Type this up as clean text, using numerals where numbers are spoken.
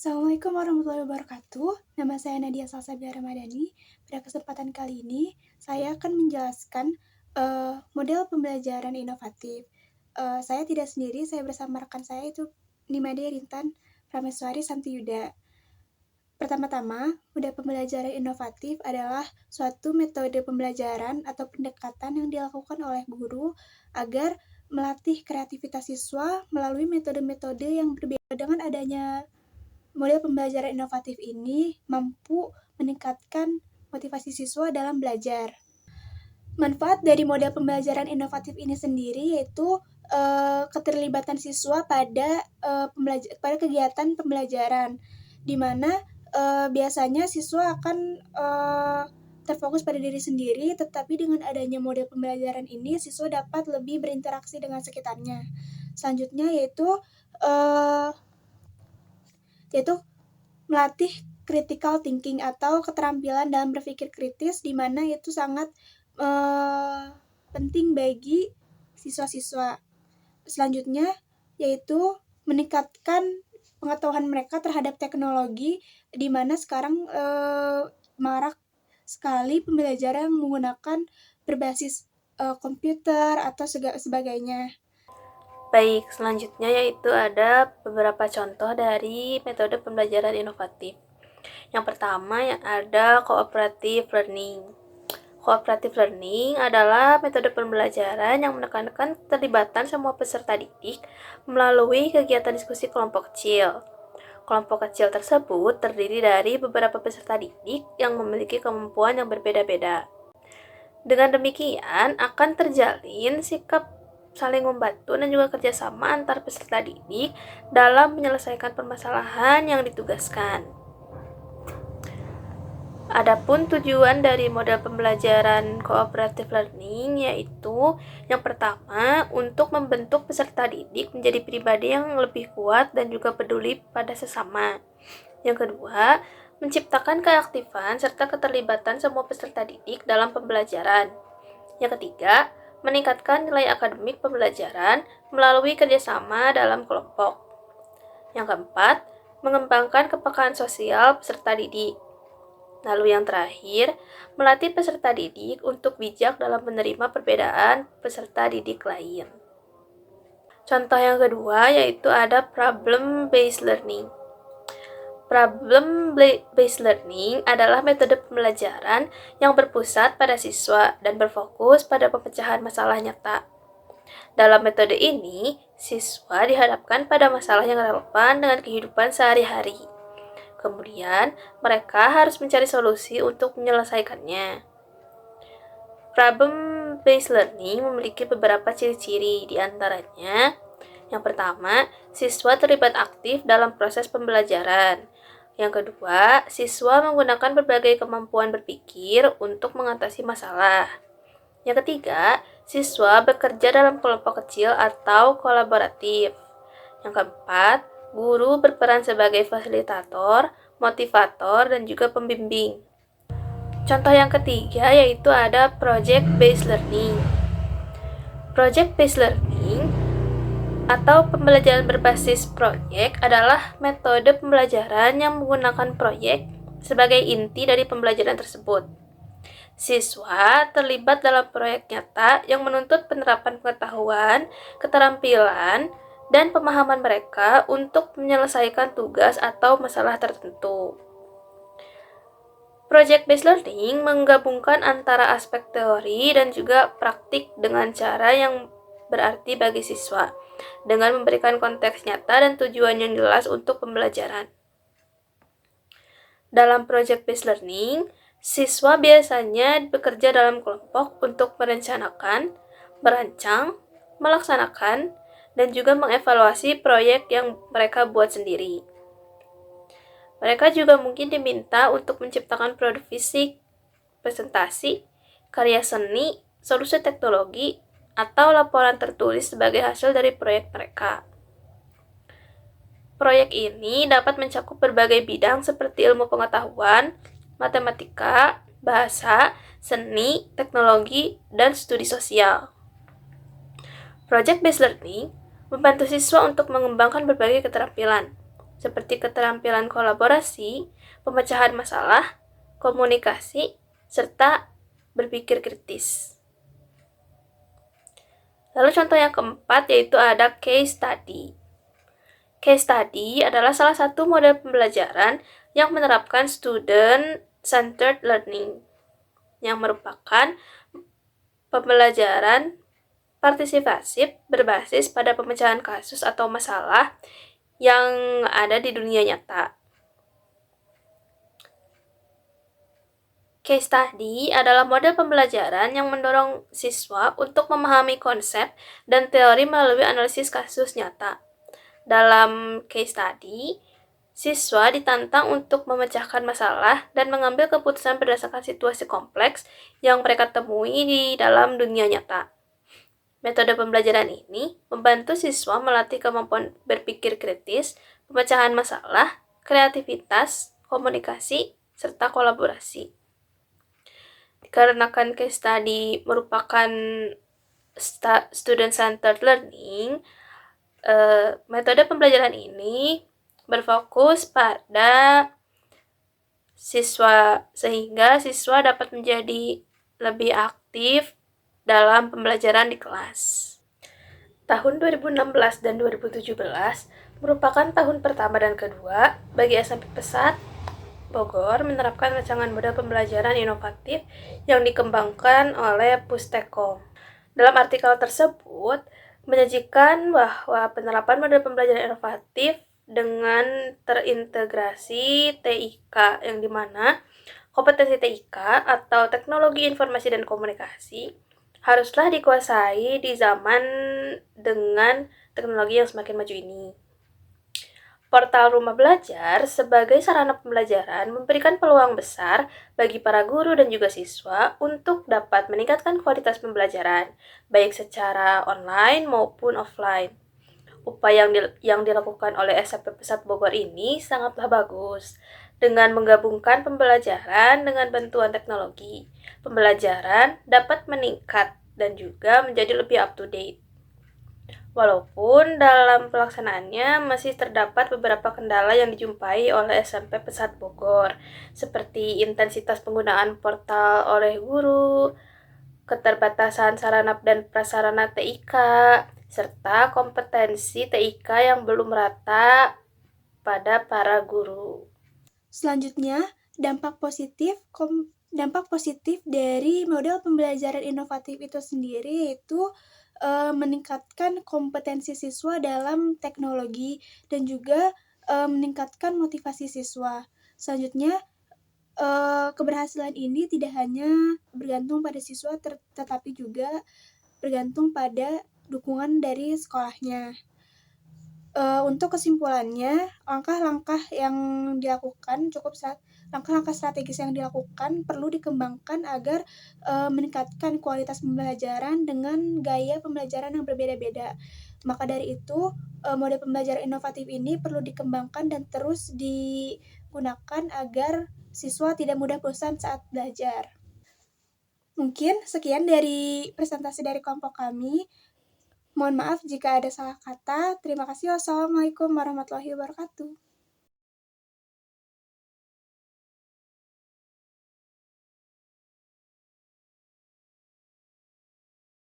Assalamualaikum warahmatullahi wabarakatuh. Nama saya Nadia Salsabila Ramadhani. Pada kesempatan kali ini, saya akan menjelaskan model pembelajaran inovatif. Saya tidak sendiri, saya bersama rekan saya itu Nimade Rintan Prameswari Santiyuda. Pertama-tama, model pembelajaran inovatif adalah suatu metode pembelajaran atau pendekatan yang dilakukan oleh guru agar melatih kreativitas siswa melalui metode-metode yang berbeda. Dengan adanya model pembelajaran inovatif ini mampu meningkatkan motivasi siswa dalam belajar. Manfaat dari model pembelajaran inovatif ini sendiri yaitu keterlibatan siswa pada kegiatan pembelajaran, di mana biasanya siswa akan terfokus pada diri sendiri, tetapi dengan adanya model pembelajaran ini siswa dapat lebih berinteraksi dengan sekitarnya. Selanjutnya yaitu melatih critical thinking atau keterampilan dalam berpikir kritis, di mana itu sangat penting bagi siswa-siswa. Selanjutnya yaitu meningkatkan pengetahuan mereka terhadap teknologi, di mana sekarang marak sekali pembelajaran yang menggunakan berbasis komputer atau sebagainya. Baik, selanjutnya yaitu ada beberapa contoh dari metode pembelajaran inovatif. Yang pertama yang ada cooperative learning. Cooperative learning adalah metode pembelajaran yang menekankan keterlibatan semua peserta didik melalui kegiatan diskusi kelompok kecil. Kelompok kecil tersebut terdiri dari beberapa peserta didik yang memiliki kemampuan yang berbeda-beda. Dengan demikian, akan terjalin sikap saling membantu dan juga kerjasama antar peserta didik dalam menyelesaikan permasalahan yang ditugaskan. Adapun tujuan dari model pembelajaran cooperative learning yaitu yang pertama, untuk membentuk peserta didik menjadi pribadi yang lebih kuat dan juga peduli pada sesama. Yang kedua, menciptakan keaktifan serta keterlibatan semua peserta didik dalam pembelajaran. Yang ketiga, meningkatkan nilai akademik pembelajaran melalui kerjasama dalam kelompok. Yang keempat, mengembangkan kepekaan sosial peserta didik. Lalu yang terakhir, melatih peserta didik untuk bijak dalam menerima perbedaan peserta didik lain. Contoh yang kedua yaitu ada problem-based learning. Problem-based learning adalah metode pembelajaran yang berpusat pada siswa dan berfokus pada pemecahan masalah nyata. Dalam metode ini, siswa dihadapkan pada masalah yang relevan dengan kehidupan sehari-hari. Kemudian, mereka harus mencari solusi untuk menyelesaikannya. Problem-based learning memiliki beberapa ciri-ciri, di antaranya yang pertama, siswa terlibat aktif dalam proses pembelajaran. Yang kedua, siswa menggunakan berbagai kemampuan berpikir untuk mengatasi masalah. Yang ketiga, siswa bekerja dalam kelompok kecil atau kolaboratif. Yang keempat, guru berperan sebagai fasilitator, motivator, dan juga pembimbing. Contoh yang ketiga yaitu ada project-based learning. Project-based learning atau pembelajaran berbasis proyek adalah metode pembelajaran yang menggunakan proyek sebagai inti dari pembelajaran tersebut. Siswa terlibat dalam proyek nyata yang menuntut penerapan pengetahuan, keterampilan, dan pemahaman mereka untuk menyelesaikan tugas atau masalah tertentu. Project-based learning menggabungkan antara aspek teori dan juga praktik dengan cara yang berarti bagi siswa, dengan memberikan konteks nyata dan tujuan yang jelas untuk pembelajaran. Dalam project-based learning, siswa biasanya bekerja dalam kelompok untuk merencanakan, merancang, melaksanakan, dan juga mengevaluasi proyek yang mereka buat sendiri. Mereka juga mungkin diminta untuk menciptakan produk fisik, presentasi, karya seni, solusi teknologi, atau laporan tertulis sebagai hasil dari proyek mereka. Proyek ini dapat mencakup berbagai bidang seperti ilmu pengetahuan, matematika, bahasa, seni, teknologi, dan studi sosial. Project-based learning membantu siswa untuk mengembangkan berbagai keterampilan, seperti keterampilan kolaborasi, pemecahan masalah, komunikasi, serta berpikir kritis. Lalu contoh yang keempat yaitu ada case study. Case study adalah salah satu model pembelajaran yang menerapkan student-centered learning, yang merupakan pembelajaran partisipatif berbasis pada pemecahan kasus atau masalah yang ada di dunia nyata. Case study adalah model pembelajaran yang mendorong siswa untuk memahami konsep dan teori melalui analisis kasus nyata. Dalam case study, siswa ditantang untuk memecahkan masalah dan mengambil keputusan berdasarkan situasi kompleks yang mereka temui di dalam dunia nyata. Metode pembelajaran ini membantu siswa melatih kemampuan berpikir kritis, pemecahan masalah, kreativitas, komunikasi, serta kolaborasi. Dikarenakan case study merupakan student-centered learning, metode pembelajaran ini berfokus pada siswa sehingga siswa dapat menjadi lebih aktif dalam pembelajaran di kelas. Tahun 2016 dan 2017 merupakan tahun pertama dan kedua bagi SMP Pesat Bogor menerapkan rancangan model pembelajaran inovatif yang dikembangkan oleh Pustekom. Dalam artikel tersebut, menyajikan bahwa penerapan model pembelajaran inovatif dengan terintegrasi TIK, yang dimana kompetensi TIK atau teknologi informasi dan komunikasi haruslah dikuasai di zaman dengan teknologi yang semakin maju ini. Portal Rumah Belajar sebagai sarana pembelajaran memberikan peluang besar bagi para guru dan juga siswa untuk dapat meningkatkan kualitas pembelajaran, baik secara online maupun offline. Upaya yang dilakukan oleh SMP Pesat Bogor ini sangatlah bagus. Dengan menggabungkan pembelajaran dengan bantuan teknologi, pembelajaran dapat meningkat dan juga menjadi lebih up to date. Walaupun dalam pelaksanaannya masih terdapat beberapa kendala yang dijumpai oleh SMP Pesat Bogor, seperti intensitas penggunaan portal oleh guru, keterbatasan sarana dan prasarana TIK, serta kompetensi TIK yang belum merata pada para guru. Selanjutnya, dampak positif dari model pembelajaran inovatif itu sendiri yaitu meningkatkan kompetensi siswa dalam teknologi dan juga meningkatkan motivasi siswa. Selanjutnya, keberhasilan ini tidak hanya bergantung pada siswa tetapi juga bergantung pada dukungan dari sekolahnya. Untuk kesimpulannya, langkah-langkah strategis yang dilakukan perlu dikembangkan agar meningkatkan kualitas pembelajaran dengan gaya pembelajaran yang berbeda-beda. Maka dari itu, model pembelajaran inovatif ini perlu dikembangkan dan terus digunakan agar siswa tidak mudah bosan saat belajar. Mungkin sekian dari presentasi dari kelompok kami. Mohon maaf jika ada salah kata. Terima kasih. Wassalamualaikum warahmatullahi wabarakatuh.